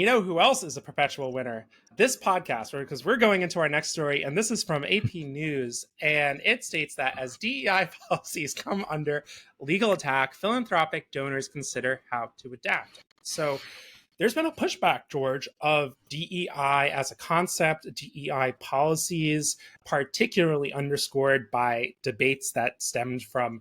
You know who else is a perpetual winner? This podcast, because we're going into our next story, and this is from AP News, and it states that as DEI policies come under legal attack, philanthropic donors consider how to adapt. So there's been a pushback, George, of DEI as a concept, DEI policies, particularly underscored by debates that stemmed from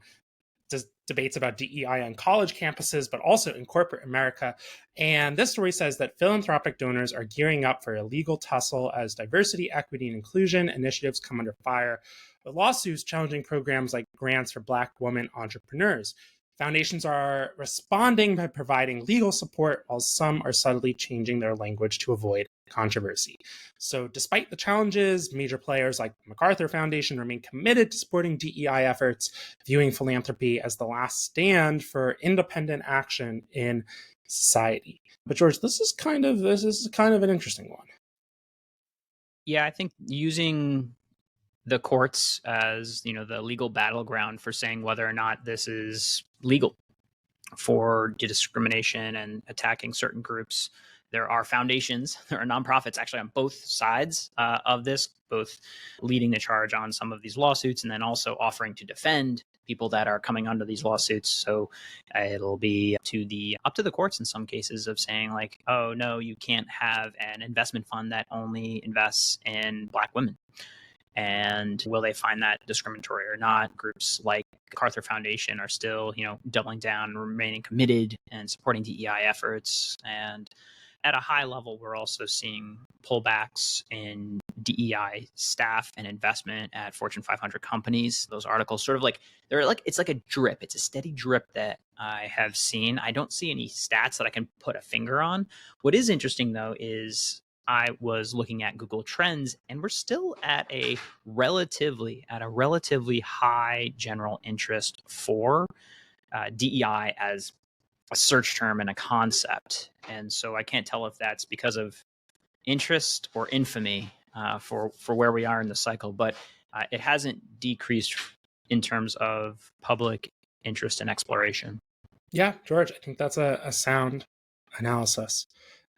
debates about DEI on college campuses, but also in corporate America. And this story says that philanthropic donors are gearing up for a legal tussle as diversity, equity, and inclusion initiatives come under fire, with lawsuits challenging programs like grants for Black women entrepreneurs. Foundations are responding by providing legal support, while some are subtly changing their language to avoid controversy. So despite the challenges, major players like MacArthur Foundation remain committed to supporting DEI efforts, viewing philanthropy as the last stand for independent action in society. But George, this is kind of an interesting one. Yeah, I think using the courts as, the legal battleground for saying whether or not this is legal for discrimination and attacking certain groups. There are foundations, there are nonprofits actually on both sides of this, both leading the charge on some of these lawsuits and then also offering to defend people that are coming under these lawsuits. So it'll be up to the courts in some cases of saying like, oh no, you can't have an investment fund that only invests in Black women. And will they find that discriminatory or not? Groups like MacArthur Foundation are still, doubling down, remaining committed and supporting DEI efforts. And at a high level, we're also seeing pullbacks in DEI staff and investment at Fortune 500 companies. Those articles sort of it's like a drip. It's a steady drip that I have seen. I don't see any stats that I can put a finger on. What is interesting though is I was looking at Google Trends, and we're still at a relatively high general interest for DEI as a search term and a concept. And so I can't tell if that's because of interest or infamy for where we are in the cycle, but it hasn't decreased in terms of public interest and exploration. Yeah, George, I think that's a sound analysis.